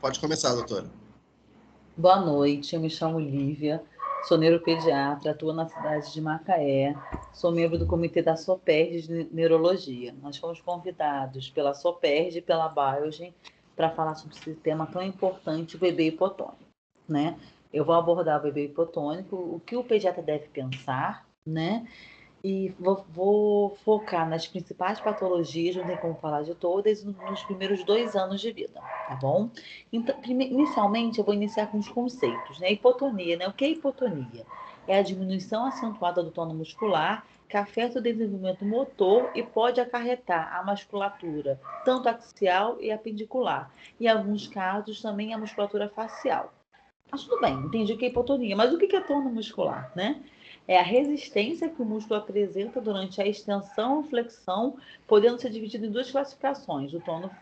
Pode começar, doutora. Boa noite, eu me chamo Lívia, sou neuropediatra, atuo na cidade de Macaé, sou membro do comitê da SOPERJ de Neurologia. Nós fomos convidados pela SOPERJ e pela Biogen para falar sobre esse tema tão importante, o bebê hipotônico, né? Eu vou abordar o bebê hipotônico, o que o pediatra deve pensar, né? E vou focar nas principais patologias, não tem como falar de todas, nos primeiros 2 anos de vida, tá bom? Então, inicialmente, eu vou iniciar com os conceitos, né? Hipotonia, né? O que é hipotonia? É a diminuição acentuada do tônus muscular que afeta o desenvolvimento motor e pode acarretar a musculatura, tanto axial e apendicular. Em alguns casos, também a musculatura facial. Mas tudo bem, entendi o que é hipotonia. Mas o que é tônus muscular, né? É a resistência que o músculo apresenta durante a extensão e flexão, podendo ser dividido em duas classificações: o tônus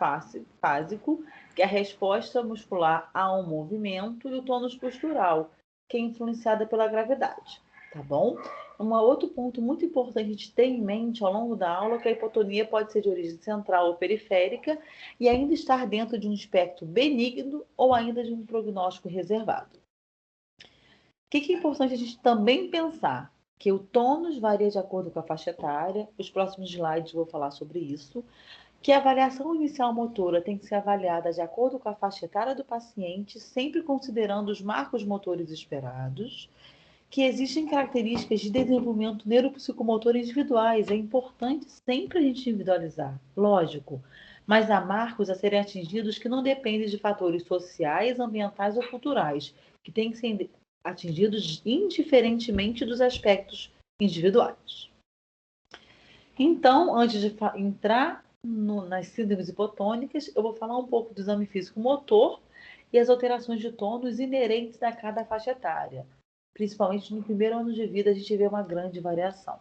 fásico, que é a resposta muscular ao movimento, e o tônus postural, que é influenciada pela gravidade. Tá bom? Outro ponto muito importante a gente ter em mente ao longo da aula é que a hipotonia pode ser de origem central ou periférica e ainda estar dentro de um espectro benigno ou ainda de um prognóstico reservado. O que é importante a gente também pensar? Que o tônus varia de acordo com a faixa etária. Os próximos slides vou falar sobre isso. Que a avaliação inicial motora tem que ser avaliada de acordo com a faixa etária do paciente, sempre considerando os marcos motores esperados. Que existem características de desenvolvimento neuropsicomotor individuais. É importante sempre a gente individualizar, lógico. Mas há marcos a serem atingidos que não dependem de fatores sociais, ambientais ou culturais, que têm que ser atingidos indiferentemente dos aspectos individuais. Então, antes de entrar nas síndromes hipotônicas, eu vou falar um pouco do exame físico motor e as alterações de tônus inerentes a cada faixa etária. Principalmente no primeiro ano de vida, a gente vê uma grande variação.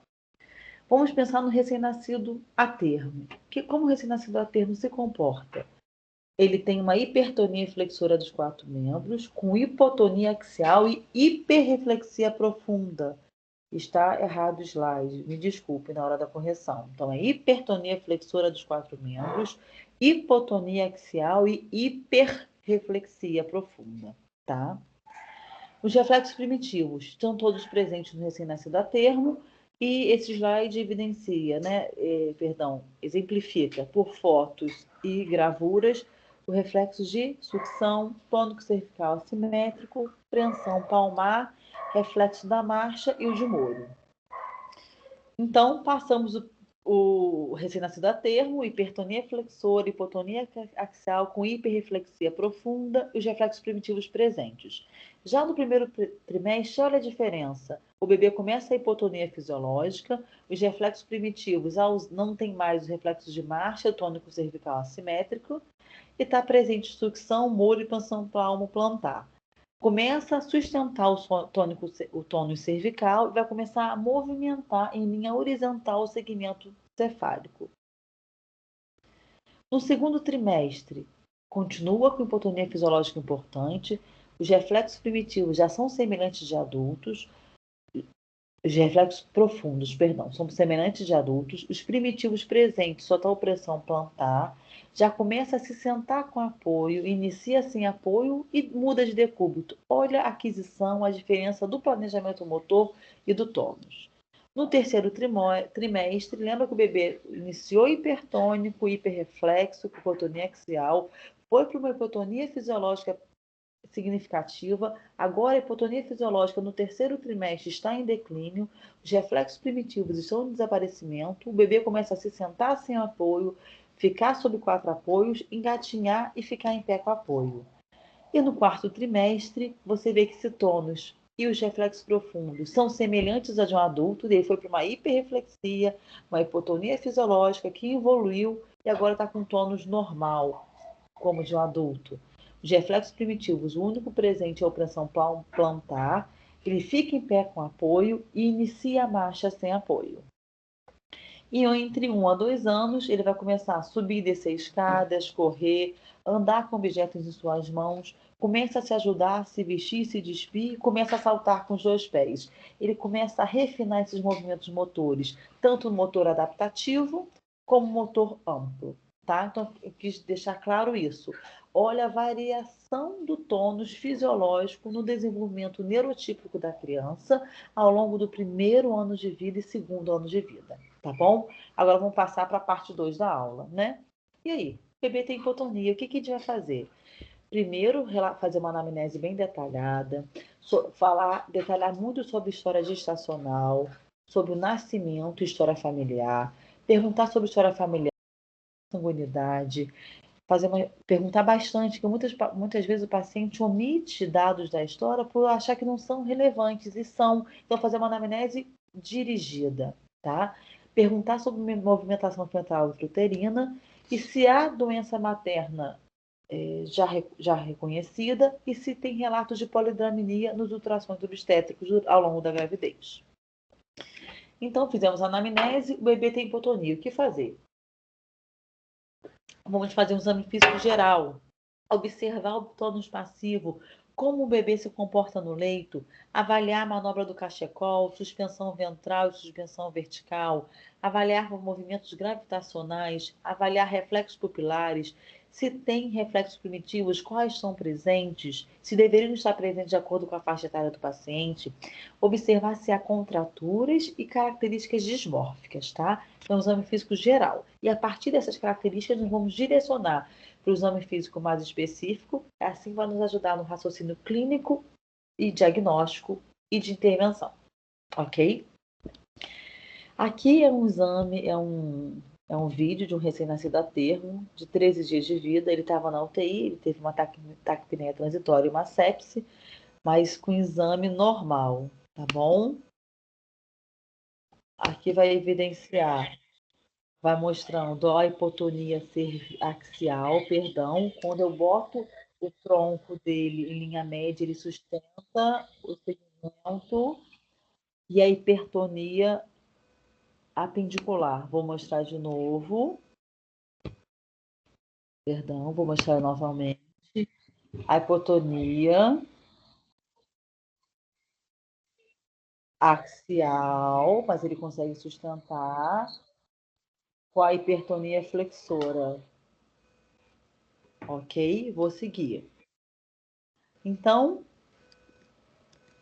Vamos pensar no recém-nascido a termo. Como o recém-nascido a termo se comporta? Ele tem uma hipertonia flexora dos 4 membros, com hipotonia axial e hiperreflexia profunda. Está errado o slide, me desculpe na hora da correção. Então, é hipertonia flexora dos 4 membros, hipotonia axial e hiperreflexia profunda, tá? Os reflexos primitivos estão todos presentes no recém-nascido a termo, e esse slide evidencia, exemplifica por fotos e gravuras o reflexo de sucção, tônico cervical assimétrico, preensão palmar, reflexo da marcha e o de Moro. Então, passamos o recém-nascido a termo, hipertonia flexora, hipotonia axial com hiperreflexia profunda e os reflexos primitivos presentes. Já no primeiro trimestre, olha a diferença. O bebê começa a hipotonia fisiológica, os reflexos primitivos não tem mais os reflexos de marcha, tônico cervical assimétrico, e está presente sucção, Moro e expansão palmo-plantar. Começa a sustentar o tônus cervical e vai começar a movimentar em linha horizontal o segmento cefálico. No segundo trimestre, continua com hipotonia fisiológica importante, os reflexos primitivos já são semelhantes de adultos, os reflexos profundos, são semelhantes de adultos, os primitivos presentes, total pressão plantar, já começa a se sentar com apoio, inicia sem apoio e muda de decúbito. Olha a aquisição, a diferença do planejamento motor e do tônus. No terceiro trimestre, lembra que o bebê iniciou hipertônico, hiperreflexo, com hipotonia axial, foi para uma hipotonia fisiológica significativa. Agora, a hipotonia fisiológica no terceiro trimestre está em declínio, os reflexos primitivos estão em desaparecimento, o bebê começa a se sentar sem apoio, ficar sob 4 apoios, engatinhar e ficar em pé com apoio. E no quarto trimestre, você vê que esse tônus e os reflexos profundos são semelhantes a de um adulto, ele foi para uma hiperreflexia, uma hipotonia fisiológica que evoluiu e agora está com tônus normal, como de um adulto. Os reflexos primitivos, o único presente é a opressão plantar, ele fica em pé com apoio e inicia a marcha sem apoio. E entre 1 a 2 anos, ele vai começar a subir e descer escadas, correr, andar com objetos em suas mãos, começa a se ajudar, se vestir, se despir, e começa a saltar com os 2 pés. Ele começa a refinar esses movimentos motores, tanto o motor adaptativo como o motor amplo. Tá? Então, eu quis deixar claro isso. olha a variação do tônus fisiológico no desenvolvimento neurotípico da criança ao longo do primeiro ano de vida e segundo ano de vida, tá bom? Agora vamos passar para a parte 2 da aula, né? E aí, o bebê tem hipotonia, o que a gente vai fazer? Primeiro, fazer uma anamnese bem detalhada, detalhar muito sobre história gestacional, sobre o nascimento, história familiar, perguntar sobre história familiar, sanguinidade, perguntar bastante, que muitas vezes o paciente omite dados da história por achar que não são relevantes, e são. Então, fazer uma anamnese dirigida, tá? Perguntar sobre movimentação fetal intrauterina e se há doença materna já reconhecida e se tem relatos de polidramnia nos ultrassons obstétricos ao longo da gravidez. Então, fizemos a anamnese, o bebê tem hipotonia. O que fazer? Vamos fazer um exame físico geral, observar o tônus passivo, como o bebê se comporta no leito, avaliar a manobra do cachecol, suspensão ventral e suspensão vertical, avaliar movimentos gravitacionais, avaliar reflexos pupilares, se tem reflexos primitivos, quais são presentes, se deveriam estar presentes de acordo com a faixa etária do paciente, observar se há contraturas e características dismórficas, tá? É um exame físico geral. E a partir dessas características, nós vamos direcionar para o exame físico mais específico, assim vai nos ajudar no raciocínio clínico e diagnóstico e de intervenção, ok? Aqui é um exame, é um vídeo de um recém-nascido a termo, de 13 dias de vida. Ele estava na UTI, ele teve uma taquipneia transitória e uma sepse, mas com exame normal, tá bom? Aqui vai evidenciar, vai mostrando a hipotonia axial, perdão. Quando eu boto o tronco dele em linha média, ele sustenta o segmento, e a hipertonia apendicular. Vou mostrar de novo. Perdão, vou mostrar novamente. A hipotonia axial, mas ele consegue sustentar, com a hipertonia flexora. Ok? Vou seguir. Então,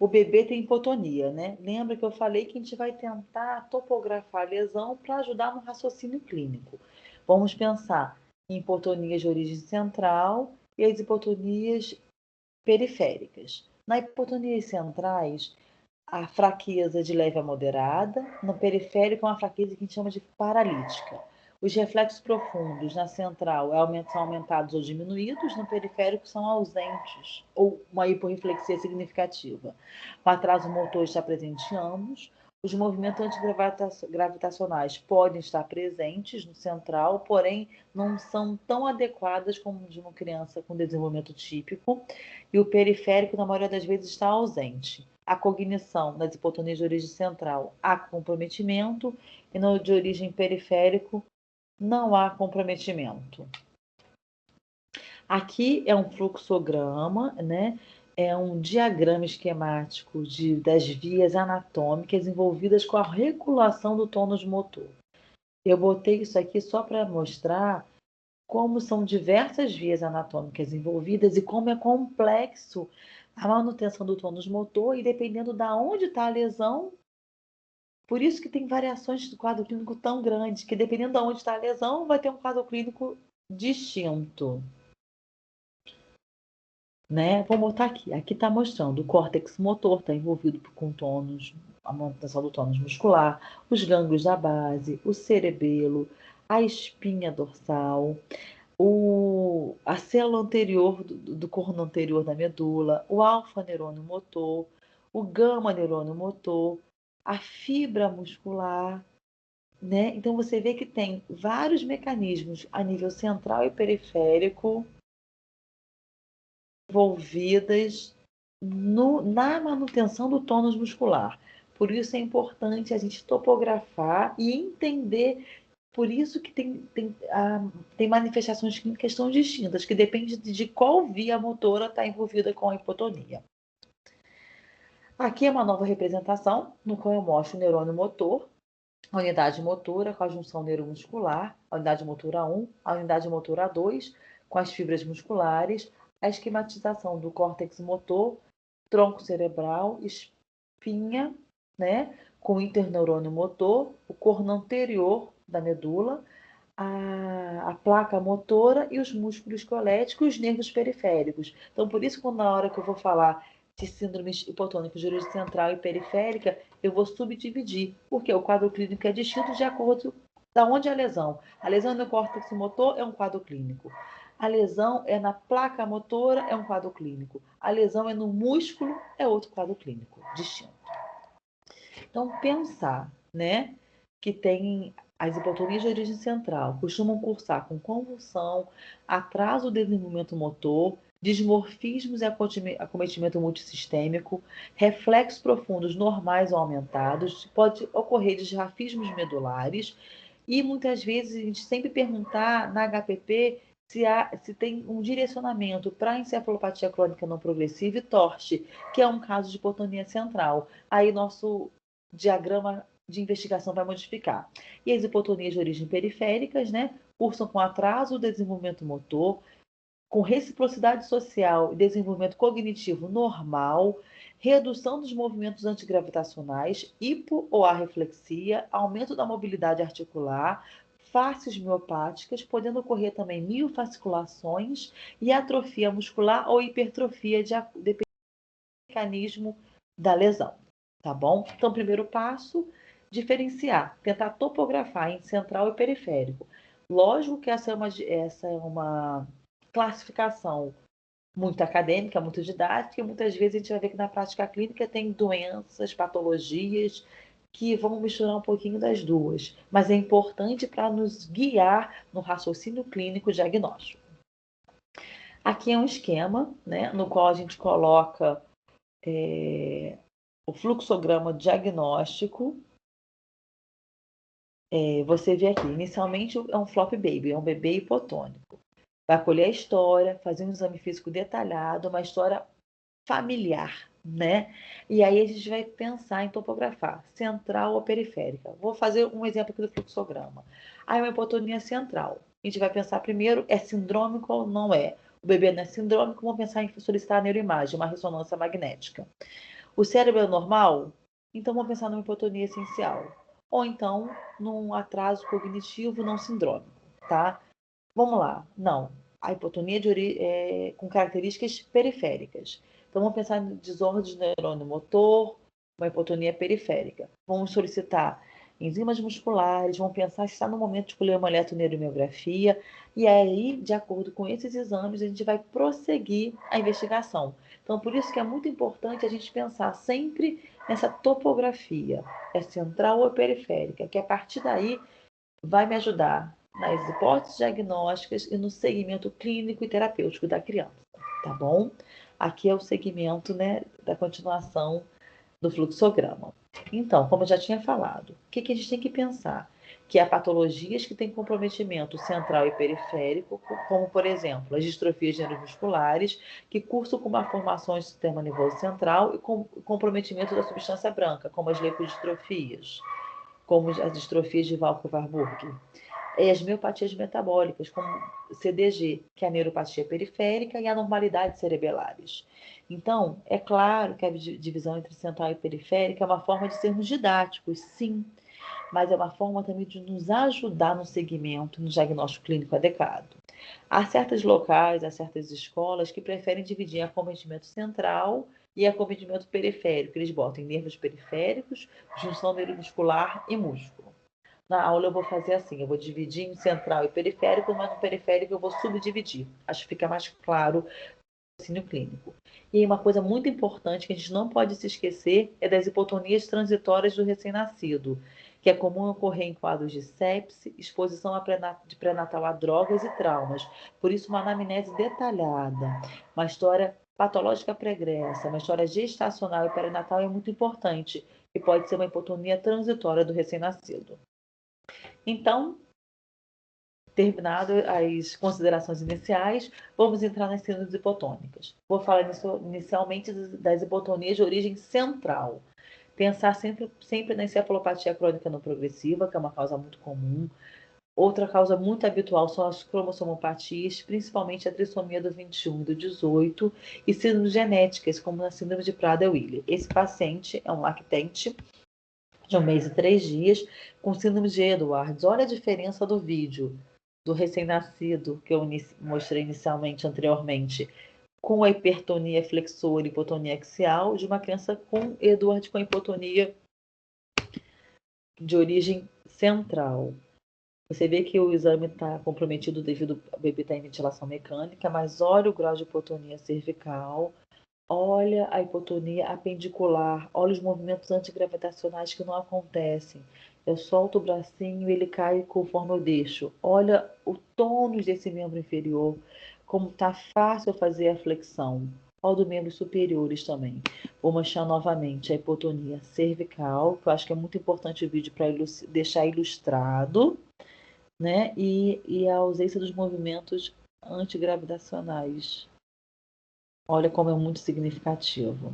o bebê tem hipotonia, né? Lembra que eu falei que a gente vai tentar topografar a lesão para ajudar no raciocínio clínico. Vamos pensar em hipotonias de origem central e as hipotonias periféricas. Nas hipotonias centrais, a fraqueza de leve a moderada, no periférico é uma fraqueza que a gente chama de paralítica. Os reflexos profundos na central são aumentados ou diminuídos, no periférico são ausentes, ou uma hiporreflexia significativa. O atraso motor está presente em ambos. Os movimentos antigravitacionais podem estar presentes no central, porém não são tão adequadas como de uma criança com desenvolvimento típico. E o periférico, na maioria das vezes, está ausente. A cognição nas hipotonias de origem central há comprometimento e no de origem periférico não há comprometimento. Aqui é um fluxograma, né? É um diagrama esquemático das vias anatômicas envolvidas com a regulação do tônus motor. Eu botei isso aqui só para mostrar como são diversas vias anatômicas envolvidas e como é complexo a manutenção do tônus motor, e dependendo de onde está a lesão. Por isso que tem variações do quadro clínico tão grandes, que dependendo de onde está a lesão, vai ter um quadro clínico distinto. Né? Vou botar aqui. Aqui está mostrando o córtex motor, está envolvido com tônus, a manutenção do tônus muscular, os gânglios da base, o cerebelo, a espinha dorsal, a célula anterior do corno anterior da medula, o alfa-neurônio motor, o gama-neurônio motor, a fibra muscular, né? Então você vê que tem vários mecanismos a nível central e periférico envolvidas na manutenção do tônus muscular. Por isso é importante a gente topografar e entender. Por isso que tem manifestações clínicas tão distintas, que depende de qual via motora está envolvida com a hipotonia. Aqui é uma nova representação, no qual eu mostro o neurônio motor, a unidade motora com a junção neuromuscular, a unidade motora 1, a unidade motora 2, com as fibras musculares, a esquematização do córtex motor, tronco cerebral, espinha, né, com o interneurônio motor, o corno anterior da medula, a placa motora e os músculos esqueléticos e os nervos periféricos. Então, por isso, quando na hora que eu vou falar de síndromes hipotônicas de origem central e periférica, eu vou subdividir, porque o quadro clínico é distinto de acordo da onde é a lesão. A lesão no córtex motor é um quadro clínico. A lesão é na placa motora, é um quadro clínico. A lesão é no músculo, é outro quadro clínico, distinto. Então, pensar, né, que tem as hipotonias de origem central, costumam cursar com convulsão, atraso do desenvolvimento motor, dismorfismos e acometimento multissistêmico, reflexos profundos normais ou aumentados, pode ocorrer desrafismos medulares e muitas vezes a gente sempre perguntar na HPP se tem um direcionamento para encefalopatia crônica não progressiva e TORCH, que é um caso de hipotonia central. Aí nosso diagrama de investigação vai modificar. E as hipotonias de origem periféricas, né, cursam com atraso do desenvolvimento motor, com reciprocidade social e desenvolvimento cognitivo normal, redução dos movimentos antigravitacionais, hipo ou arreflexia, aumento da mobilidade articular, faces miopáticas, podendo ocorrer também miofasculações e atrofia muscular ou hipertrofia dependendo do mecanismo da lesão. Tá bom? Então, primeiro passo, diferenciar, tentar topografar em central e periférico. Lógico que essa é uma classificação muito acadêmica, muito didática, e muitas vezes a gente vai ver que na prática clínica tem doenças, patologias que vão misturar um pouquinho das duas, mas é importante para nos guiar no raciocínio clínico diagnóstico. Aqui é um esquema, né, no qual a gente coloca o fluxograma diagnóstico. Você vê aqui, inicialmente é um flop baby, é um bebê hipotônico. Vai colher a história, fazer um exame físico detalhado, uma história familiar, né? E aí a gente vai pensar em topografar, central ou periférica. Vou fazer um exemplo aqui do fluxograma. Aí uma hipotonia central. A gente vai pensar primeiro, é sindrômico ou não é? O bebê não é sindrômico, vamos pensar em solicitar a neuroimagem, uma ressonância magnética. O cérebro é normal? Então vamos pensar numa hipotonia essencial. Ou então num atraso cognitivo não sindrômico, tá? Vamos lá. Não. A hipotonia com características periféricas. Então, vamos pensar em desordem de neurônio motor, uma hipotonia periférica. Vamos solicitar enzimas musculares, vamos pensar se está no momento de escolher uma eletroneuromiografia. E aí, de acordo com esses exames, a gente vai prosseguir a investigação. Então, por isso que é muito importante a gente pensar sempre nessa topografia. É central ou periférica? Que a partir daí vai me ajudar nas hipóteses diagnósticas e no segmento clínico e terapêutico da criança, tá bom? Aqui é o segmento, né, da continuação do fluxograma. Então, como eu já tinha falado, o que a gente tem que pensar? Que há patologias que têm comprometimento central e periférico, como, por exemplo, as distrofias neuromusculares, que cursam com malformações do sistema nervoso central e com comprometimento da substância branca, como as leukodistrofias, como as distrofias de Walker-Warburg. E as miopatias metabólicas, como CDG, que é a neuropatia periférica, e anormalidades cerebelares. Então, é claro que a divisão entre central e periférica é uma forma de sermos didáticos, sim, mas é uma forma também de nos ajudar no segmento, no diagnóstico clínico adequado. Há certos locais, há certas escolas que preferem dividir acometimento central e acometimento periférico. Eles botam em nervos periféricos, junção neuromuscular e músculo. Na aula eu vou fazer assim, eu vou dividir em central e periférico, mas no periférico eu vou subdividir. Acho que fica mais claro o raciocínio clínico. E uma coisa muito importante que a gente não pode se esquecer é das hipotonias transitórias do recém-nascido, que é comum ocorrer em quadros de sepse, exposição de pré-natal a drogas e traumas. Por isso, uma anamnese detalhada, uma história patológica pregressa, uma história gestacional e perinatal é muito importante, e pode ser uma hipotonia transitória do recém-nascido. Então, terminado as considerações iniciais, vamos entrar nas síndromes hipotônicas. Vou falar inicialmente das hipotonias de origem central. Pensar sempre na encefalopatia crônica não progressiva, que é uma causa muito comum. Outra causa muito habitual são as cromossomopatias, principalmente a trissomia do 21 e do 18, e síndromes genéticas, como a síndrome de Prader-Willi. Esse paciente é um lactente de 1 mês e 3 dias, com síndrome de Edwards. Olha a diferença do vídeo do recém-nascido que eu mostrei inicialmente, anteriormente, com a hipertonia flexora e hipotonia axial, de uma criança com Edwards com hipotonia de origem central. Você vê que o exame está comprometido devido ao bebê estar em ventilação mecânica, mas olha o grau de hipotonia cervical, olha a hipotonia apendicular, olha os movimentos antigravitacionais que não acontecem. Eu solto o bracinho e ele cai conforme eu deixo. Olha o tônus desse membro inferior, como está fácil fazer a flexão. Olha dos membros superiores também. Vou mostrar novamente a hipotonia cervical, que eu acho que é muito importante o vídeo para deixar ilustrado, né? E a ausência dos movimentos antigravitacionais. Olha como é muito significativo.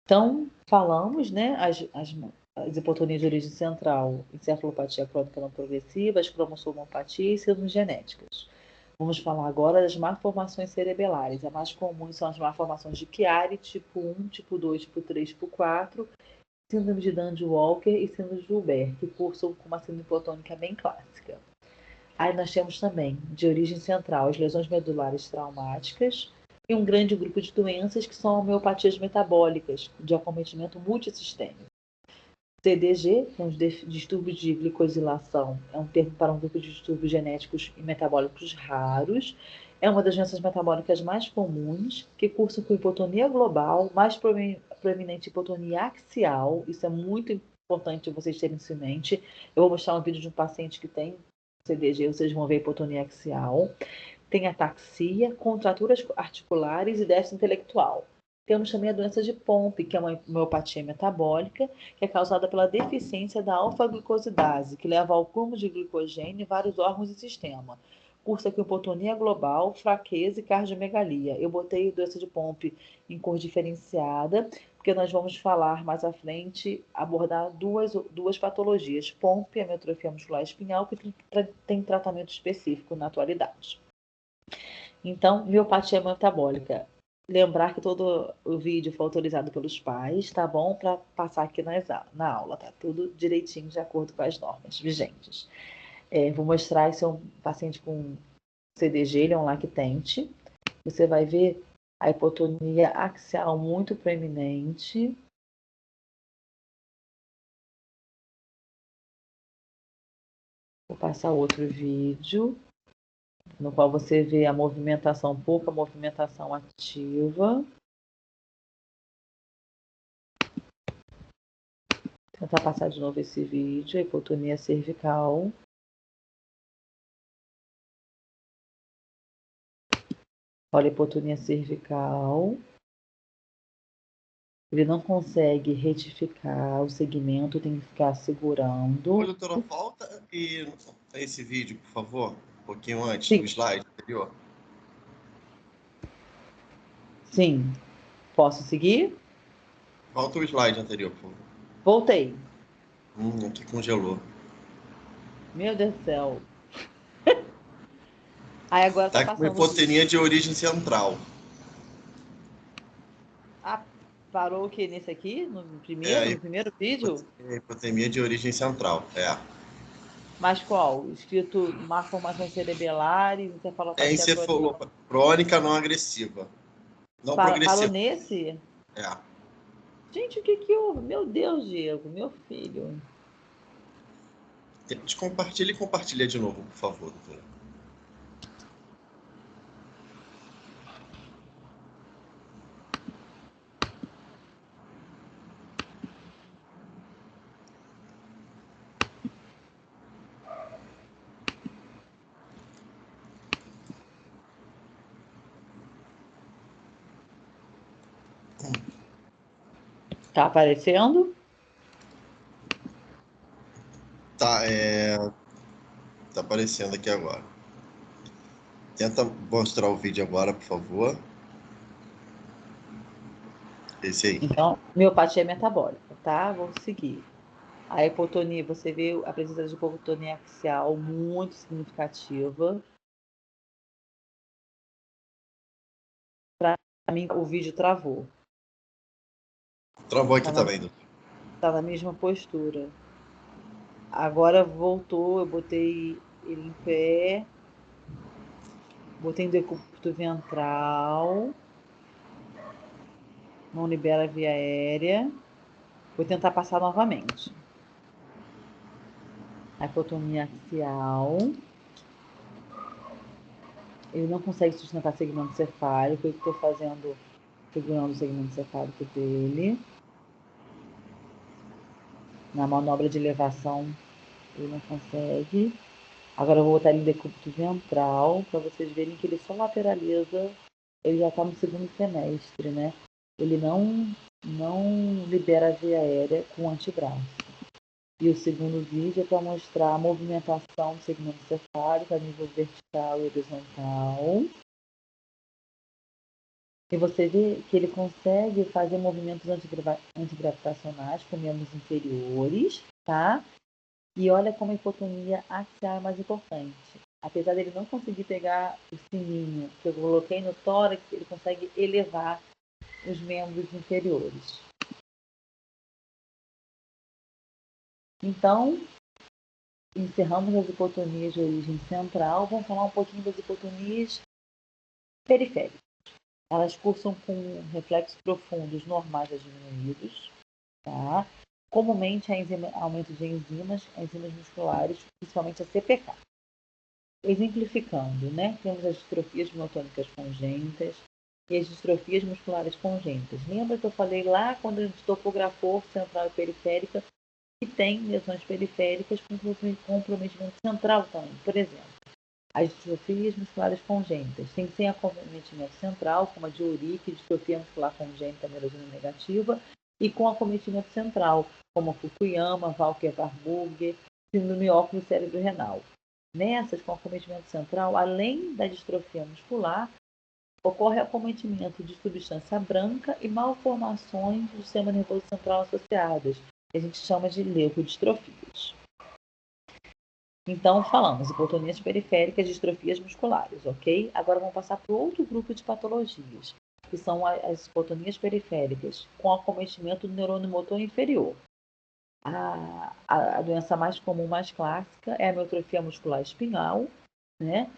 Então, falamos, né, as hipotonias de origem central, encefalopatia crônica não progressiva, as cromossomopatias e síndromes genéticas. Vamos falar agora das malformações cerebelares. As mais comuns são as malformações de Chiari, tipo 1, tipo 2, tipo 3, tipo 4, síndrome de Dandy-Walker e síndrome de Joubert, que cursam com uma síndrome hipotônica bem clássica. Aí nós temos também, de origem central, as lesões medulares traumáticas e um grande grupo de doenças que são homeopatias metabólicas, de acometimento multissistêmico. CDG, que são os distúrbios de glicosilação, é um termo para um grupo de distúrbios genéticos e metabólicos raros. É uma das doenças metabólicas mais comuns, que cursam com hipotonia global, mais proeminente hipotonia axial. Isso é muito importante vocês terem isso em mente. Eu vou mostrar um vídeo de um paciente que tem CDG, vocês vão ver hipotonia axial. Tem ataxia, contraturas articulares e déficit intelectual. Temos também a doença de Pompe, que é uma homeopatia metabólica, que é causada pela deficiência da alfa-glicosidase, que leva ao acúmulo de glicogênio em vários órgãos e sistema. Cursa com hipotonia global, fraqueza e cardiomegalia. Eu botei doença de Pompe em cor diferenciada, porque nós vamos falar mais à frente, abordar duas patologias. Pompe, ametrofia muscular espinhal, que tem tratamento específico na atualidade. Então, miopatia metabólica. Lembrar que todo o vídeo foi autorizado pelos pais, tá bom? Para passar aqui na aula, tá? Tudo direitinho, de acordo com as normas vigentes. Vou mostrar, esse é um paciente com CDG, ele é um lactente. Você vai ver a hipotonia axial muito proeminente. Vou passar outro vídeo, no qual você vê a movimentação, pouca movimentação ativa. Vou tentar passar de novo esse vídeo, a hipotonia cervical. Olha a hipotonia cervical. Ele não consegue retificar o segmento, tem que ficar segurando. Oi, doutora, volta e esse vídeo, por favor, um pouquinho antes, Sim. do slide anterior. Sim. Posso seguir? Volta o slide anterior, por favor. Voltei. Aqui congelou. Meu Deus do céu. Aí agora tá Tá com passando. hipotonia de origem central. Ah, parou o que nesse aqui? No primeiro vídeo? Hipotonia de origem central, Mas qual? Escrito malformações cerebelares, É encefalopatia crônica. crônica não agressiva. Não Parou progressiva. nesse? É. Gente, o que houve? Meu Deus, Diego, meu filho. Compartilha e compartilha de novo, por favor, doutora. Tá aparecendo? Tá aparecendo aqui agora. Tenta mostrar o vídeo agora, por favor. Esse aí. Então, miopatia metabólica, tá? Vou seguir. A hipotonia, você vê a presença de hipotonia axial muito significativa. Para mim, o vídeo travou. Travou aqui também, doutor. Tá na mesma postura. Agora voltou, eu botei ele em pé. Botei em decúbito ventral. Não libera a via aérea. Vou tentar passar novamente. A hipotonia axial. Ele não consegue sustentar segmento cefálico. Eu estou fazendo, segurando o segmento cefálico dele. Na manobra de elevação, ele não consegue. Agora eu vou botar ele em decúbito ventral, para vocês verem que ele só lateraliza. Ele já está no segundo semestre, né? Ele não libera a via aérea com o antebraço. E o segundo vídeo é para mostrar a movimentação do segmento cefálico a nível vertical e horizontal. E você vê que ele consegue fazer movimentos antigravitacionais com membros inferiores, tá? E olha como a hipotonia axial é mais importante. Apesar dele não conseguir pegar o sininho que eu coloquei no tórax, ele consegue elevar os membros inferiores. Então, encerramos as hipotonias de origem central. Vamos falar um pouquinho das hipotonias periféricas. Elas cursam com reflexos profundos normais a diminuídos, tá? Comumente há aumento de enzimas musculares, principalmente a CPK. Exemplificando, né? Temos as distrofias miotônicas congênitas e as distrofias musculares congênitas. Lembra que eu falei lá quando a gente topografou central e periférica que tem lesões periféricas com comprometimento central também. Por exemplo, as distrofias musculares congênitas têm sem acometimento central, como a de Urique, distrofia muscular congênita merosina negativa, e com acometimento central, como a Fukuyama, Walker-Warburger, síndrome óculo cérebro renal. Nessas, com acometimento central, além da distrofia muscular, ocorre acometimento de substância branca e malformações do sistema nervoso central associadas, que a gente chama de leucodistrofias. Então, falamos hipotonias periféricas, distrofias musculares, ok? Agora vamos passar para outro grupo de patologias, que são as hipotonias periféricas, com acometimento do neurônio motor inferior. A doença mais comum, mais clássica, é a amiotrofia muscular espinhal, né?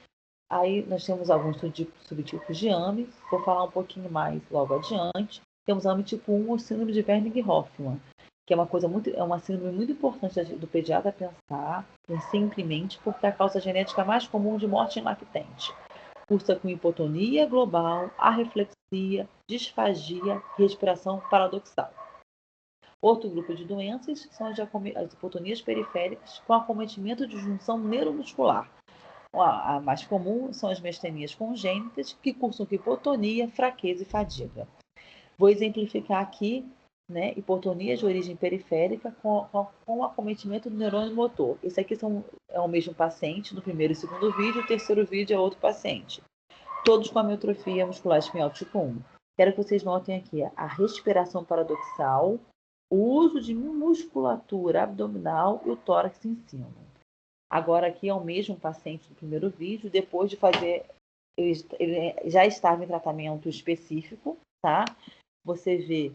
Aí nós temos alguns subtipos de AME, vou falar um pouquinho mais logo adiante. Temos AME tipo 1 ou síndrome de Wernicke-Hoffmann, que é uma síndrome muito importante do pediatra pensar simplesmente porque é a causa genética mais comum de morte em lactente. Cursa com hipotonia global, arreflexia, disfagia e respiração paradoxal. Outro grupo de doenças são as hipotonias periféricas com acometimento de junção neuromuscular. A mais comum são as mastenias congênitas, que cursam com hipotonia, fraqueza e fadiga. Vou exemplificar aqui, né, hipotonias de origem periférica com acometimento do neurônio motor. Esse aqui é o mesmo paciente no primeiro e segundo vídeo, o terceiro vídeo é outro paciente. Todos com amiotrofia muscular espinhal tipo 1. Quero que vocês notem aqui a respiração paradoxal, o uso de musculatura abdominal e o tórax em cima. Agora aqui é o mesmo paciente do primeiro vídeo, depois de fazer, ele já estava em tratamento específico, tá? Você vê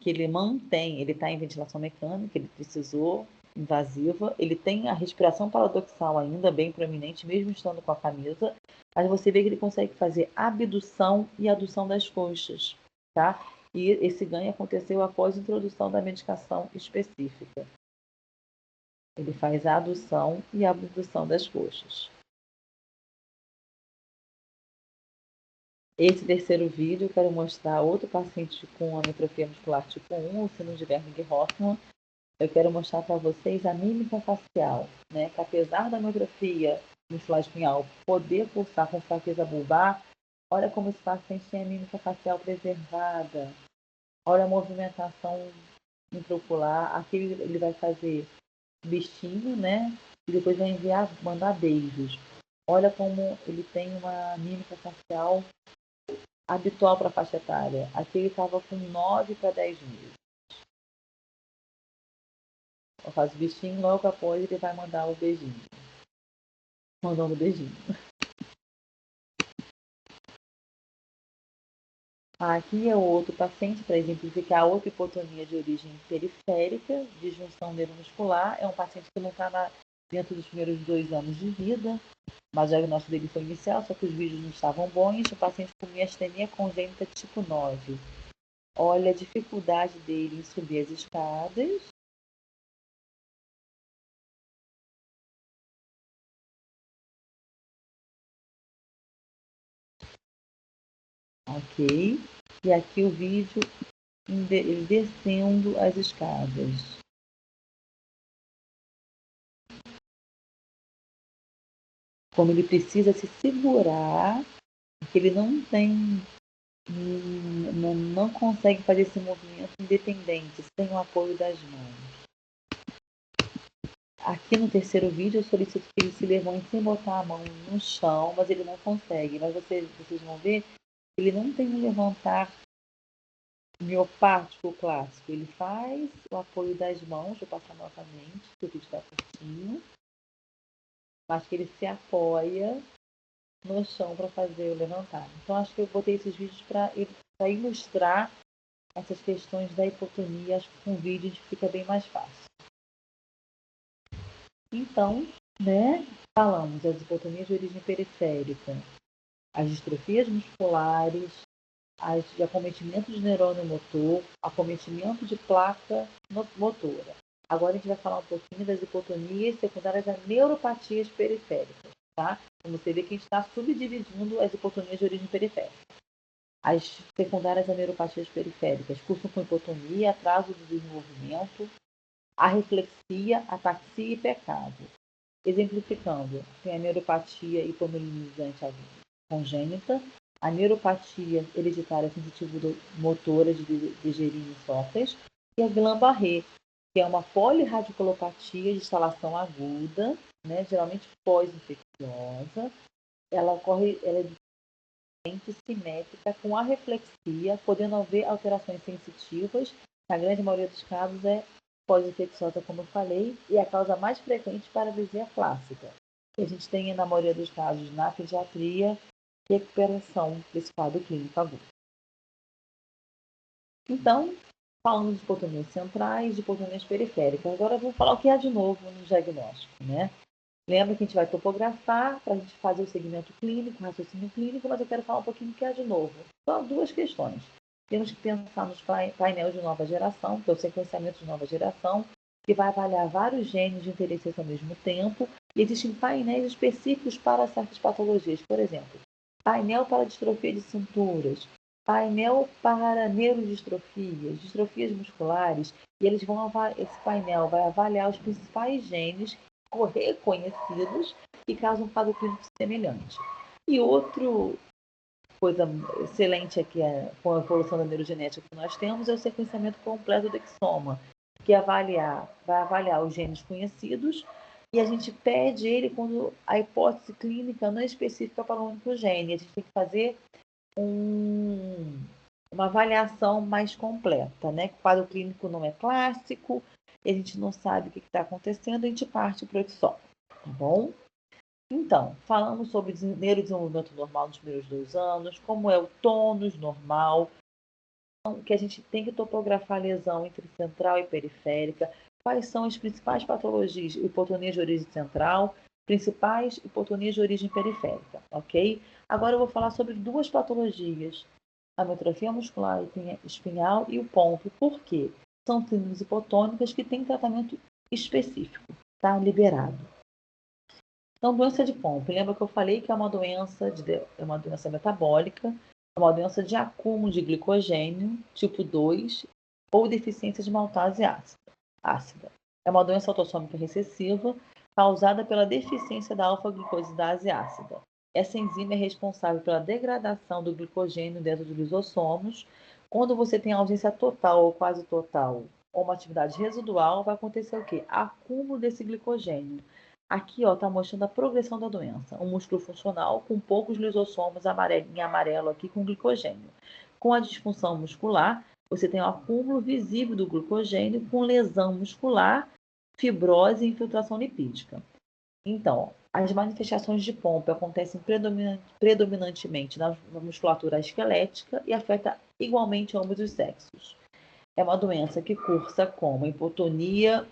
que ele está em ventilação mecânica, ele precisou invasiva, ele tem a respiração paradoxal ainda bem proeminente, mesmo estando com a camisa, mas você vê que ele consegue fazer abdução e adução das coxas, tá? E esse ganho aconteceu após a introdução da medicação específica. Ele faz a adução e a abdução das coxas. Esse terceiro vídeo eu quero mostrar outro paciente com amiotrofia muscular tipo 1, o síndrome de Wernicke-Hoffmann. Eu quero mostrar para vocês a mímica facial, né? Que apesar da amiotrofia muscular espinhal poder pulsar com fraqueza bulbar, olha como esse paciente tem a mímica facial preservada. Olha a movimentação intraocular. Aqui ele vai fazer bichinho, né? E depois vai mandar beijos. Olha como ele tem uma mímica facial habitual para a faixa etária. Aqui ele estava com 9 para 10 meses. faz o bichinho, logo após ele vai mandar o beijinho. Mandando o beijinho. Aqui é outro paciente, para exemplificar outra hipotonia de origem periférica, disjunção neuromuscular. É um paciente que não está dentro dos primeiros 2 anos de vida, mas o diagnóstico dele foi inicial, só que os vídeos não estavam bons. O paciente com miastenia congênita tipo 9. Olha a dificuldade dele em subir as escadas. Ok. E aqui o vídeo ele descendo as escadas. Como ele precisa se segurar, porque ele não tem, não consegue fazer esse movimento independente, sem o apoio das mãos. Aqui no terceiro vídeo eu solicito que ele se levante sem botar a mão no chão, mas ele não consegue. Mas vocês vão ver que ele não tem um levantar miopático clássico. Ele faz o apoio das mãos, vou passar novamente, que o vídeo está curtinho, mas que ele se apoia no chão para fazer o levantar. Então acho que eu botei esses vídeos para ilustrar essas questões da hipotonia. Acho que com vídeo a gente fica bem mais fácil. Então, né, falamos das hipotonias de origem periférica, as distrofias musculares, as de acometimento de neurônio motor, acometimento de placa motora. Agora a gente vai falar um pouquinho das hipotonias secundárias a neuropatias periféricas, tá? Como você vê que a gente está subdividindo as hipotonias de origem periférica. As secundárias a neuropatias periféricas cursam com hipotonia, atraso do desenvolvimento, arreflexia, ataxia e pecado. Exemplificando, tem a neuropatia hipomelinizante congênita, a neuropatia hereditária sensitivo-motora de Dejerine e Sócrates e a Guillain-Barré, que é uma polirradiculopatia de instalação aguda, né, geralmente pós-infecciosa. Ela é simétrica com arreflexia, podendo haver alterações sensitivas. Na grande maioria dos casos é pós-infecciosa, como eu falei, e a causa mais frequente para a paralisia clássica. E a gente tem, na maioria dos casos, na pediatria, recuperação desse quadro clínico agudo. Então, falamos de hipotonias centrais, de hipotonias periféricas. Agora vamos falar o que há de novo no diagnóstico, né? Lembra que a gente vai topografar para a gente fazer o segmento clínico, o raciocínio clínico, mas eu quero falar um pouquinho do que há de novo. Só 2 questões. Temos que pensar nos painéis de nova geração, que é o sequenciamento de nova geração, que vai avaliar vários genes de interesse ao mesmo tempo, e existem painéis específicos para certas patologias. Por exemplo, painel para distrofia de cinturas, painel para neurodistrofias, distrofias musculares, e esse painel vai avaliar os principais genes reconhecidos que causam um quadro clínico semelhante. E outra coisa excelente aqui com a evolução da neurogenética que nós temos é o sequenciamento completo do exoma, que vai avaliar os genes conhecidos e a gente pede ele quando a hipótese clínica não é específica para um único gene. A gente tem que fazer uma avaliação mais completa, né? O quadro clínico não é clássico, e a gente não sabe o que está acontecendo, a gente parte para o exoma, tá bom? Então, falamos sobre neurodesenvolvimento normal nos primeiros 2 anos, como é o tônus normal, que a gente tem que topografar a lesão entre central e periférica, quais são as principais patologias, hipotonia de origem central, principais hipotonias de origem periférica, ok? Agora eu vou falar sobre 2 patologias, a atrofia muscular espinhal e o ponto. Por quê? São síndromes hipotônicas que têm tratamento específico, tá? Liberado. Então, doença de Pompe. Lembra que eu falei que é uma doença metabólica, é uma doença de acúmulo de glicogênio, tipo 2, ou deficiência de maltase ácida. É uma doença autossômica recessiva causada pela deficiência da alfa-glicosidase ácida. Essa enzima é responsável pela degradação do glicogênio dentro dos lisossomos. Quando você tem ausência total ou quase total, ou uma atividade residual, vai acontecer o quê? Acúmulo desse glicogênio. Aqui está mostrando a progressão da doença. Um músculo funcional com poucos lisossomos em amarelo aqui com glicogênio. Com a disfunção muscular, você tem o acúmulo visível do glicogênio com lesão muscular fibrose e infiltração lipídica. Então, as manifestações de POMP acontecem predominantemente na musculatura esquelética e afeta igualmente ambos os sexos. É uma doença que cursa com uma hipotonia,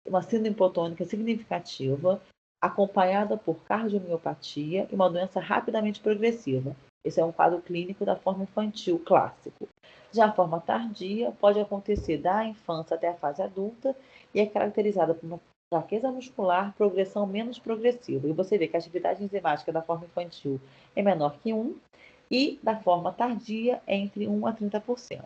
uma síndrome hipotônica significativa, acompanhada por cardiomiopatia e uma doença rapidamente progressiva. Esse é um quadro clínico da forma infantil clássico. Já a forma tardia pode acontecer da infância até a fase adulta e é caracterizada por uma fraqueza muscular, progressão menos progressiva. E você vê que a atividade enzimática da forma infantil é menor que 1 e da forma tardia é entre 1 a 30%.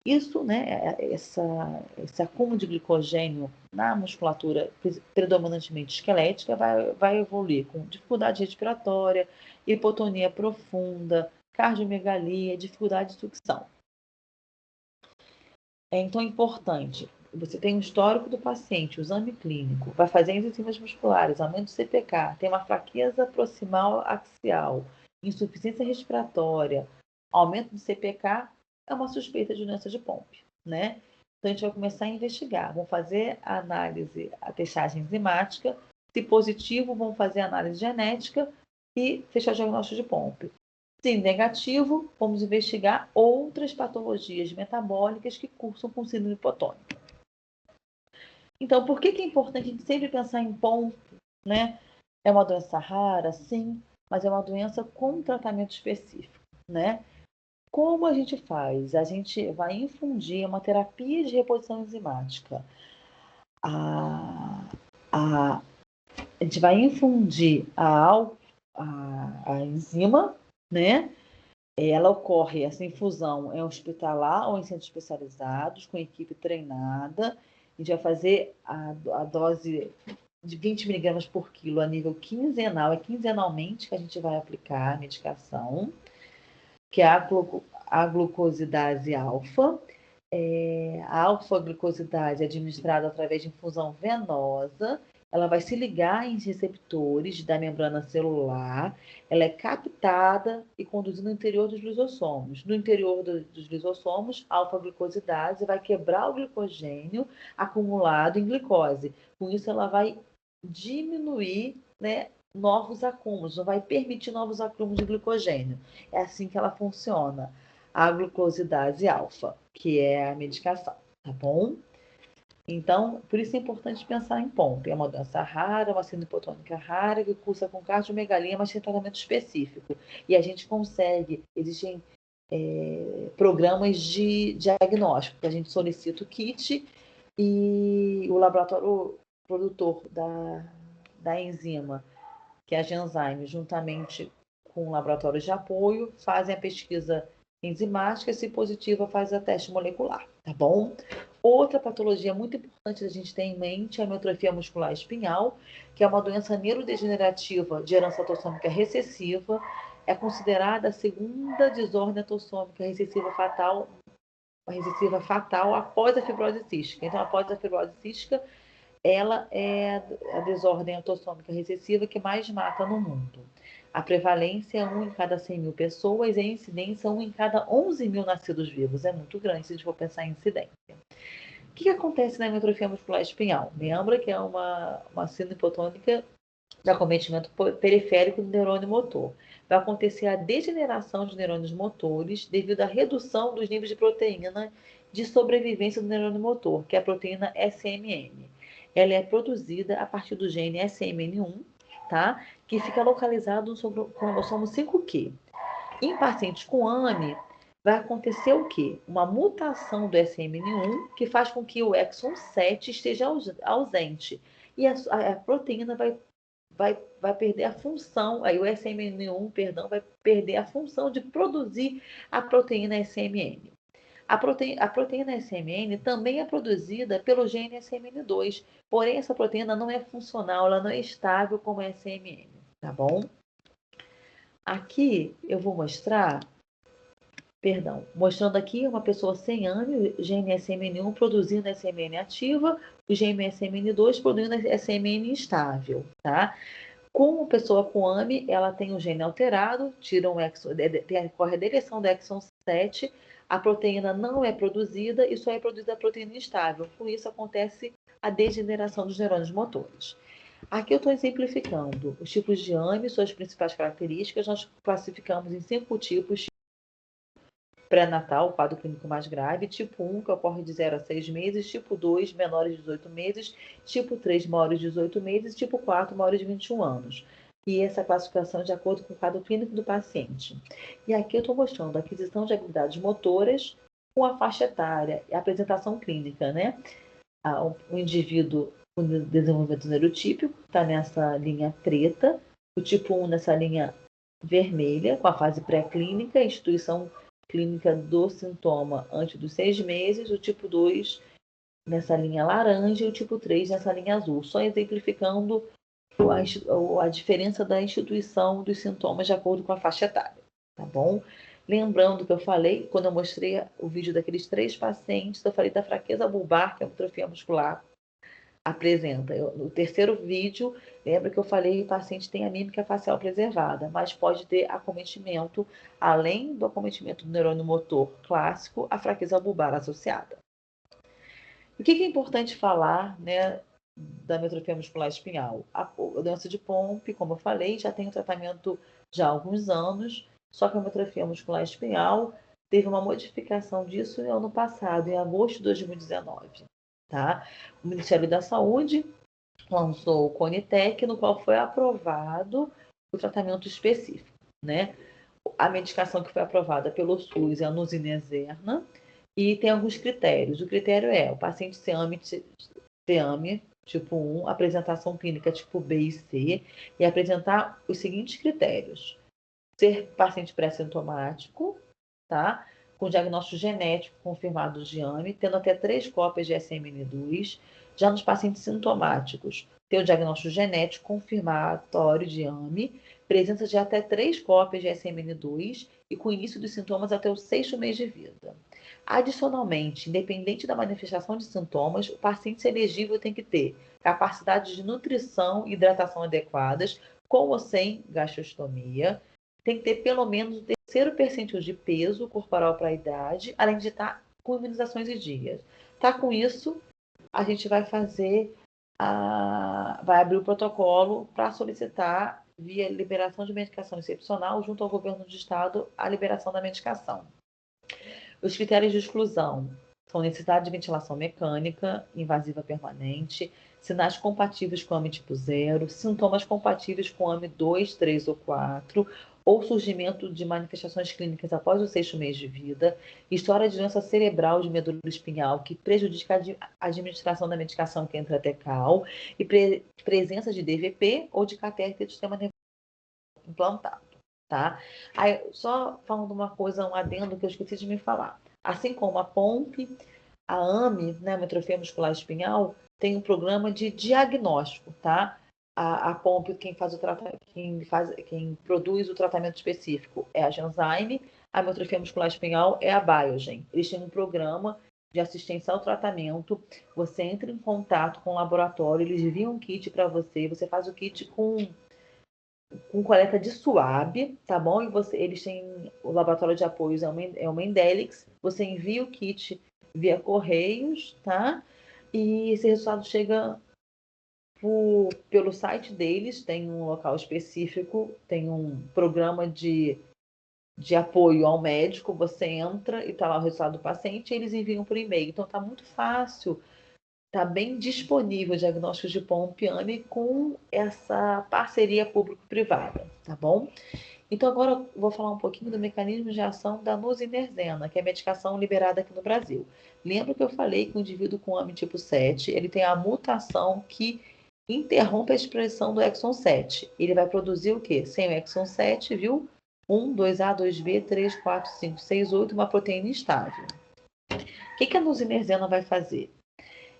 Isso, né, esse acúmulo de glicogênio na musculatura predominantemente esquelética vai evoluir com dificuldade respiratória, hipotonia profunda, cardiomegalia, dificuldade de sucção. Então, é importante, você tem um histórico do paciente, o exame clínico, vai fazer enzimas musculares, aumento do CPK, tem uma fraqueza proximal axial, insuficiência respiratória, aumento do CPK, é uma suspeita de doença de POMP, né? Então, a gente vai começar a investigar. Vamos fazer a análise, a testagem enzimática. Se positivo, vamos fazer a análise genética e fechar o diagnóstico de POMP. Se negativo, vamos investigar outras patologias metabólicas que cursam com síndrome hipotônica. Então, por que é importante a gente sempre pensar em POMP, né? É uma doença rara, sim, mas é uma doença com tratamento específico, né? Como a gente faz? A gente vai infundir uma terapia de reposição enzimática. A gente vai infundir a enzima, né? Ela ocorre, essa infusão é hospitalar ou em centros especializados, com equipe treinada. A gente vai fazer a dose de 20 miligramas por quilo a nível quinzenal. É quinzenalmente que a gente vai aplicar a medicação, que é a glucosidase alfa. A alfa-glucosidase é administrada através de infusão venosa. Ela vai se ligar em receptores da membrana celular. Ela é captada e conduzida no interior dos lisossomos. No interior dos lisossomos, a alfa-glucosidase vai quebrar o glicogênio acumulado em glicose. Com isso, ela vai diminuir, né, novos acúmulos, não vai permitir novos acúmulos de glicogênio. É assim que ela funciona, a glucosidase alfa, que é a medicação, tá bom? Então, por isso é importante pensar em POMP. É uma doença rara, uma síndrome hipotônica rara, que cursa com cardiomegalia, mas tem tratamento específico. E a gente consegue, existem programas de diagnóstico, a gente solicita o kit e o laboratório produtor da enzima, que é a Genzyme, juntamente com laboratórios de apoio, fazem a pesquisa enzimática, se positiva, faz a teste molecular, tá bom? Outra patologia muito importante da gente ter em mente é a amilotrofia muscular espinhal, que é uma doença neurodegenerativa de herança autossômica recessiva, é considerada a segunda desordem autossômica recessiva fatal após a fibrose cística. Então, após a fibrose cística, ela é a desordem autossômica recessiva que mais mata no mundo. A prevalência é 1 em cada 100 mil pessoas e a incidência é 1 em cada 11 mil nascidos vivos. É muito grande se a gente for pensar em incidência. O que acontece na amilotrofia muscular espinhal? Lembra que é uma síndrome hipotônica de acometimento periférico do neurônio motor. Vai acontecer a degeneração de neurônios motores devido à redução dos níveis de proteína de sobrevivência do neurônio motor, que é a proteína SMN. Ela é produzida a partir do gene SMN1, tá? Que fica localizado no cromossomo 5q. Em pacientes com AME, vai acontecer o quê? Uma mutação do SMN1 que faz com que o exon 7 esteja ausente. E a proteína vai perder a função, aí o SMN1, vai perder a função de produzir a proteína SMN. A proteína SMN também é produzida pelo gene SMN2, porém essa proteína não é funcional, ela não é estável como a SMN, tá bom? Aqui eu vou mostrando aqui uma pessoa sem AME, o gene SMN1 produzindo SMN ativa, o gene SMN2 produzindo SMN instável, tá? Com a pessoa com AME, ela tem o gene alterado, ocorre a deleção do exon 7, A proteína não é produzida e só é produzida a proteína instável. Com isso, acontece a degeneração dos neurônios motores. Aqui eu estou exemplificando os tipos de AME, suas principais características. Nós classificamos em 5 tipos: pré-natal, quadro clínico mais grave; tipo 1, que ocorre de 0 a 6 meses; tipo 2, menores de 18 meses; tipo 3, maiores de 18 meses; e tipo 4, maiores de 21 anos. E essa classificação é de acordo com o quadro clínico do paciente. E aqui eu estou mostrando a aquisição de habilidades motoras com a faixa etária e a apresentação clínica, né? O indivíduo com desenvolvimento neurotípico está nessa linha preta, o tipo 1 nessa linha vermelha, com a fase pré-clínica, instituição clínica do sintoma antes dos 6 meses, o tipo 2 nessa linha laranja e o tipo 3 nessa linha azul, só exemplificando a diferença da instituição dos sintomas de acordo com a faixa etária, tá bom? Lembrando que eu falei, quando eu mostrei o vídeo daqueles 3 pacientes, eu falei da fraqueza bulbar, que é a atrofia muscular apresenta. No terceiro vídeo, lembra que eu falei que o paciente tem a mímica facial preservada, mas pode ter acometimento, além do acometimento do neurônio motor clássico, a fraqueza bulbar associada. O que é importante falar, né, da atrofia muscular espinhal? A doença de Pompe, como eu falei, já tem um tratamento já há alguns anos, só que a atrofia muscular espinhal teve uma modificação disso no ano passado, em agosto de 2019. Tá? O Ministério da Saúde lançou o Conitec, no qual foi aprovado o tratamento específico, né? A medicação que foi aprovada pelo SUS é a nusinersen e tem alguns critérios. O critério é o paciente CEAME tipo 1, apresentação clínica tipo B e C, e apresentar os seguintes critérios: ser paciente pré-sintomático, tá? Com diagnóstico genético confirmado de AME, tendo até 3 cópias de SMN2. Já nos pacientes sintomáticos, ter o diagnóstico genético confirmatório de AME, presença de até 3 cópias de SMN2 e com início dos sintomas até o 6º mês de vida. Adicionalmente, independente da manifestação de sintomas, o paciente elegível tem que ter capacidade de nutrição e hidratação adequadas, com ou sem gastrostomia, tem que ter pelo menos o terceiro percentil de peso corporal para a idade, além de estar com imunizações em dias. Tá com isso, a gente vai vai abrir o protocolo para solicitar, via liberação de medicação excepcional, junto ao governo do estado, a liberação da medicação. Os critérios de exclusão são necessidade de ventilação mecânica, invasiva permanente, sinais compatíveis com AME tipo 0, sintomas compatíveis com AME 2, 3 ou 4, ou surgimento de manifestações clínicas após o 6º mês de vida, história de doença cerebral de medula espinhal que prejudica a administração da medicação que é intratecal e presença de DVP ou de catéter do sistema nervoso implantado. Tá? Aí, só falando uma coisa, um adendo que eu esqueci de me falar. Assim como a POMP, a AME, né, a atrofia muscular espinhal, tem um programa de diagnóstico, tá? A POMP, quem produz o tratamento específico é a Genzyme, a atrofia muscular espinhal é a Biogen. Eles têm um programa de assistência ao tratamento, você entra em contato com o laboratório, eles enviam um kit para você, você faz o kit com coleta de SWAB, tá bom? E eles têm o laboratório de apoios, é uma Mendelix. Você envia o kit via correios, tá? E esse resultado chega pelo site deles, tem um local específico, tem um programa de apoio ao médico, você entra e tá lá o resultado do paciente e eles enviam por e-mail. Então tá muito fácil. Está bem disponível o diagnóstico de POMP e AME com essa parceria público-privada, tá bom? Então agora eu vou falar um pouquinho do mecanismo de ação da nusinersen, que é a medicação liberada aqui no Brasil. Lembra que eu falei que o indivíduo com AME tipo 7, ele tem a mutação que interrompe a expressão do exon 7. Ele vai produzir o quê? Sem o exon 7, viu? 1, 2A, 2B, 3, 4, 5, 6, 8, uma proteína instável. O que a nusinersen vai fazer?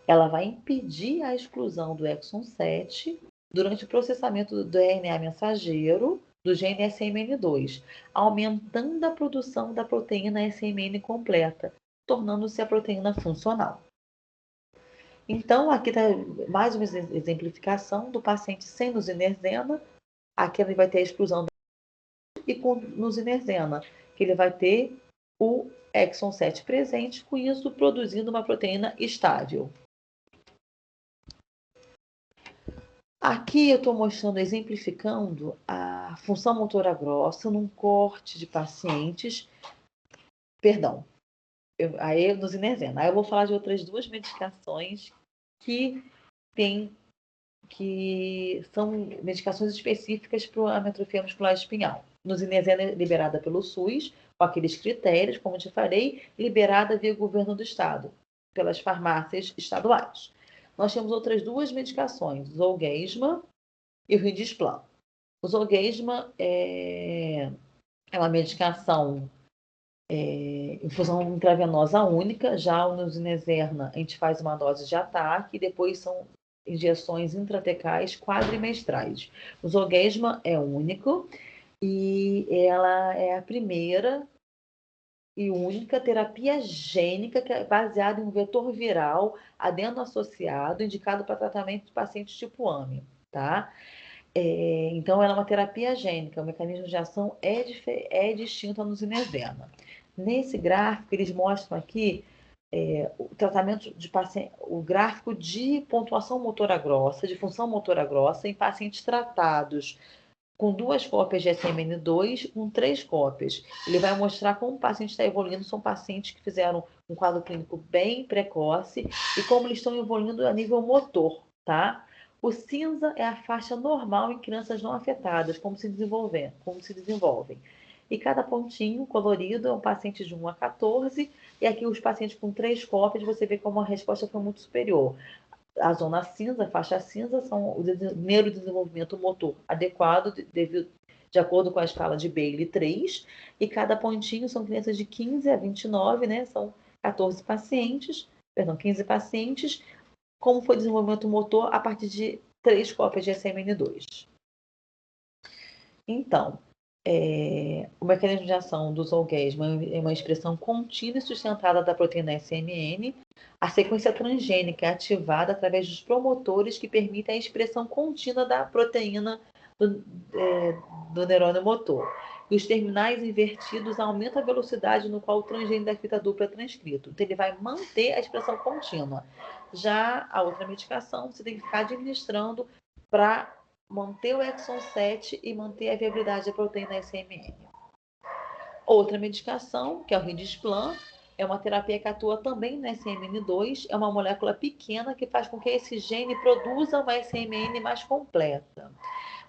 Ela vai impedir a exclusão do exon 7 durante o processamento do RNA mensageiro do gene SMN2, aumentando a produção da proteína SMN completa, tornando-se a proteína funcional. Então, aqui está mais uma exemplificação do paciente sem nusinersen. Aqui ele vai ter a exclusão e com nusinersen, que ele vai ter o exon 7 presente, com isso produzindo uma proteína estável. Aqui eu estou mostrando, exemplificando a função motora grossa num corte de pacientes, aí no zinerzena. Aí eu vou falar de outras duas medicações que são medicações específicas para a atrofia muscular espinhal. No zinerzena é liberada pelo SUS, com aqueles critérios, como eu te falei, liberada via governo do estado, pelas farmácias estaduais. Nós temos outras duas medicações, o Zolgensma e o Ridisplan. O Zolgensma é uma medicação infusão intravenosa única, já no zinerzena a gente faz uma dose de ataque e depois são injeções intratecais quadrimestrais. O Zolgensma é único e ela é a primeira e única terapia gênica que é baseada em um vetor viral adeno-associado indicado para tratamento de pacientes tipo AME, tá? Então, ela é uma terapia gênica, o mecanismo de ação é distinto no zinerzena. Nesse gráfico, eles mostram aqui o tratamento de paciente, o gráfico de pontuação motora grossa, de função motora grossa em pacientes tratados com 2 cópias de SMN2, com 3 cópias. Ele vai mostrar como o paciente está evoluindo. São pacientes que fizeram um quadro clínico bem precoce e como eles estão evoluindo a nível motor, tá? O cinza é a faixa normal em crianças não afetadas, como se desenvolvem. E cada pontinho colorido é um paciente de 1 a 14, e aqui os pacientes com 3 cópias, você vê como a resposta foi muito superior. A zona cinza, a faixa cinza, são o neurodesenvolvimento motor adequado, de acordo com a escala de Bayley 3, e cada pontinho são crianças de 15 a 29, né? São 15 pacientes, como foi o desenvolvimento motor a partir de 3 cópias de SMN2. Então, o mecanismo de ação do Zolgensma é uma expressão contínua e sustentada da proteína SMN. A sequência transgênica é ativada através dos promotores que permitem a expressão contínua da proteína do neurônio motor. E os terminais invertidos aumentam a velocidade no qual o transgênio da fita dupla é transcrito. Então, ele vai manter a expressão contínua. Já a outra medicação, você tem que ficar administrando para manter o exon 7 e manter a viabilidade da proteína SMN. Outra medicação, que é o Ridisplan, é uma terapia que atua também no SMN2, é uma molécula pequena que faz com que esse gene produza uma SMN mais completa.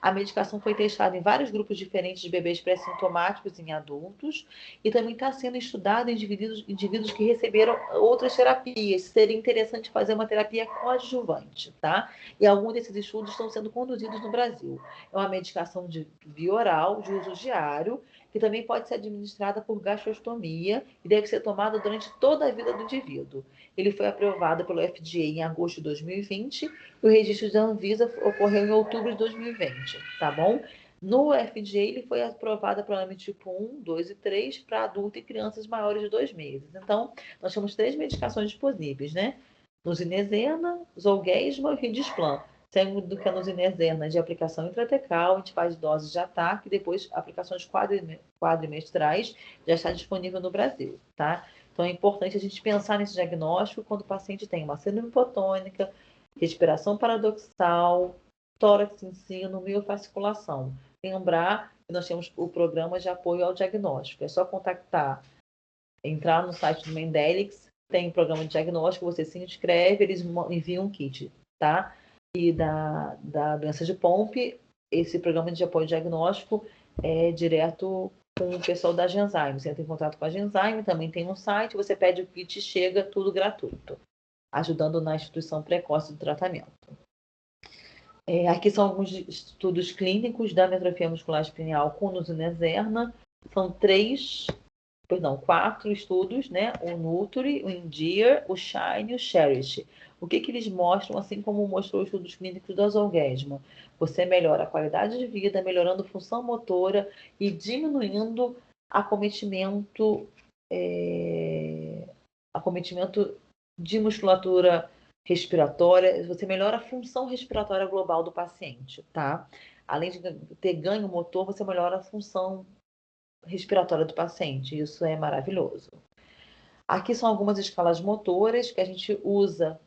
A medicação foi testada em vários grupos diferentes de bebês pré-sintomáticos em adultos e também está sendo estudada em indivíduos que receberam outras terapias. Seria interessante fazer uma terapia coadjuvante, tá? E alguns desses estudos estão sendo conduzidos no Brasil. É uma medicação de via oral, de uso diário, que também pode ser administrada por gastrostomia e deve ser tomada durante toda a vida do indivíduo. Ele foi aprovado pelo FDA em agosto de 2020 e o registro da Anvisa ocorreu em outubro de 2020, tá bom? No FDA, ele foi aprovado para exame tipo 1, 2 e 3 para adultos e crianças maiores de 2 meses. Então, nós temos 3 medicações disponíveis, né? Nusinersen, Zolgensma e Ridisplan. Sendo do que a nusinersen de aplicação intratecal, a gente faz doses de ataque e depois aplicações quadrimestrais, já está disponível no Brasil, tá? Então, é importante a gente pensar nesse diagnóstico quando o paciente tem uma síndrome hipotônica, respiração paradoxal, tórax em sino, miofasculação. Lembrar que nós temos o programa de apoio ao diagnóstico. É só contactar, entrar no site do Mendelix, tem programa de diagnóstico, você se inscreve, eles enviam um kit, tá? E da doença de Pompe, esse programa de apoio diagnóstico é direto com o pessoal da Genzyme. Você entra em contato com a Genzyme, também tem um site, você pede o kit, chega, tudo gratuito, ajudando na instituição precoce do tratamento. Aqui são alguns estudos clínicos da atrofia muscular espinhal com nusinersen. São 4 estudos, né? O Nutri, o Endear, o Shine e o Cherish. O que eles mostram, assim como mostrou os estudos clínicos do Zolgensma? Você melhora a qualidade de vida, melhorando função motora e diminuindo acometimento de musculatura respiratória. Você melhora a função respiratória global do paciente, tá? Além de ter ganho motor, você melhora a função respiratória do paciente. Isso é maravilhoso. Aqui são algumas escalas motoras que a gente usa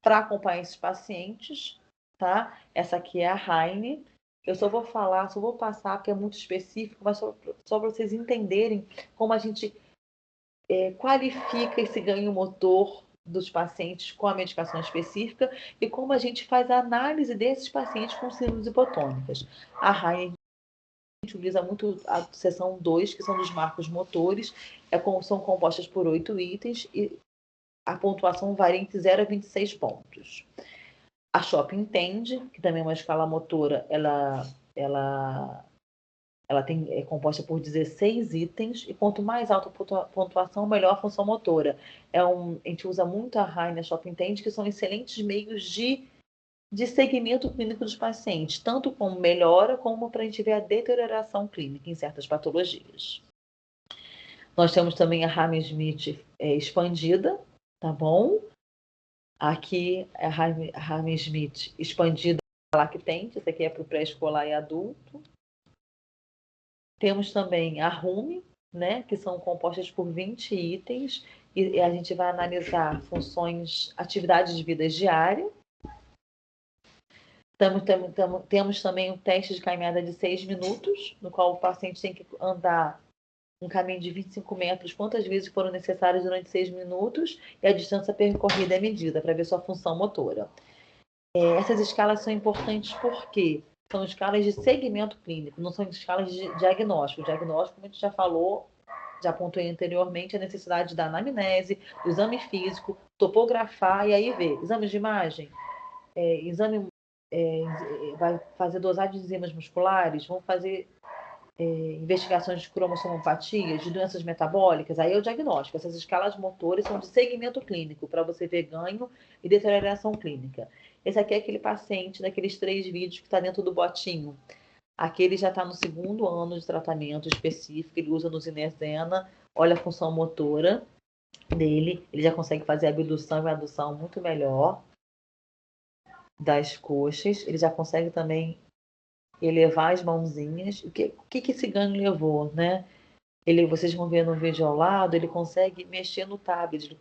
para acompanhar esses pacientes, tá? Essa aqui é a Heine. Eu só vou passar, porque é muito específico, mas só para vocês entenderem como a gente qualifica esse ganho motor dos pacientes com a medicação específica e como a gente faz a análise desses pacientes com síndromes hipotônicas. A Heine a gente utiliza muito a seção 2, que são dos marcos motores, são compostas por 8 itens e a pontuação varia entre 0 a 26 pontos. A Shopping Entende, que também é uma escala motora, ela é composta por 16 itens, e quanto mais alta a pontuação, melhor a função motora. A gente usa muito a Heine e a Shopping Entende, que são excelentes meios de segmento clínico dos pacientes, tanto como melhora, como para a gente ver a deterioração clínica em certas patologias. Nós temos também a Hammersmith expandida, tá bom? Aqui é a Hammersmith expandida lactente, essa aqui é para o pré-escolar e adulto. Temos também a RUME, né, que são compostas por 20 itens, e a gente vai analisar funções, atividades de vida diária. Temos também um teste de caminhada de 6 minutos, no qual o paciente tem que andar um caminho de 25 metros quantas vezes foram necessárias durante 6 minutos, e a distância percorrida é medida para ver sua função motora. Essas escalas são importantes porque são escalas de segmento clínico, não são escalas de diagnóstico. O diagnóstico, como a gente já falou, já apontei anteriormente, a necessidade da anamnese, do exame físico, topografar e aí ver. Exames de imagem, vai fazer dosagem de enzimas musculares, vão fazer investigações de cromossomopatias, de doenças metabólicas, aí é o diagnóstico. Essas escalas motores são de segmento clínico, para você ver ganho e deterioração clínica. Esse aqui é aquele paciente daqueles 3 vídeos que está dentro do botinho. Aqui ele já está no 2º ano de tratamento específico, ele usa nusinersen, olha a função motora dele, ele já consegue fazer a abdução e a adução muito melhor das coxas, ele já consegue também elevar as mãozinhas. O que esse ganho levou, né? Vocês vão ver no vídeo ao lado, ele consegue mexer no tablet,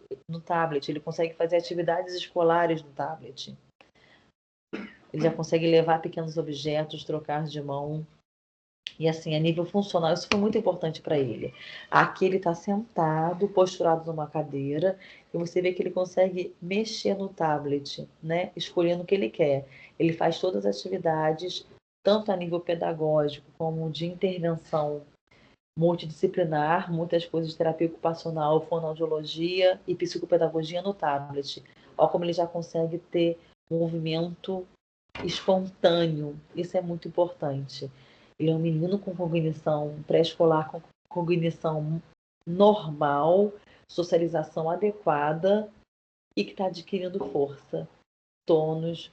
ele consegue fazer atividades escolares no tablet. Ele já consegue levar pequenos objetos, trocar de mão. E assim, a nível funcional, isso foi muito importante para ele. Aqui ele está sentado, posturado numa cadeira, e você vê que ele consegue mexer no tablet, né? Escolhendo o que ele quer. Ele faz todas as atividades, tanto a nível pedagógico como de intervenção multidisciplinar, muitas coisas de terapia ocupacional, fonoaudiologia e psicopedagogia no tablet. Olha como ele já consegue ter um movimento espontâneo. Isso é muito importante. Ele é um menino com cognição pré-escolar, com cognição normal, socialização adequada e que está adquirindo força, tônus,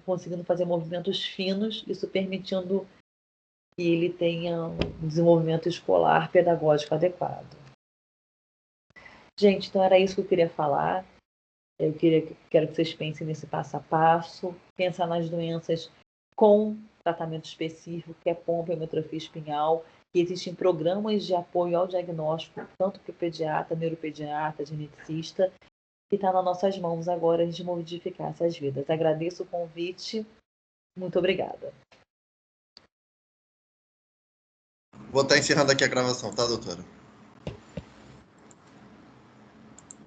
conseguindo fazer movimentos finos, isso permitindo que ele tenha um desenvolvimento escolar pedagógico adequado. Gente, então era isso que eu queria falar. Quero que vocês pensem nesse passo a passo, pensar nas doenças com tratamento específico, que é pompa e hipertrofia espinhal, que existem programas de apoio ao diagnóstico, tanto para o pediatra, neuropediatra, geneticista, que está nas nossas mãos agora a gente modificar essas vidas. Agradeço o convite. Muito obrigada. Vou estar encerrando aqui a gravação, tá, doutora?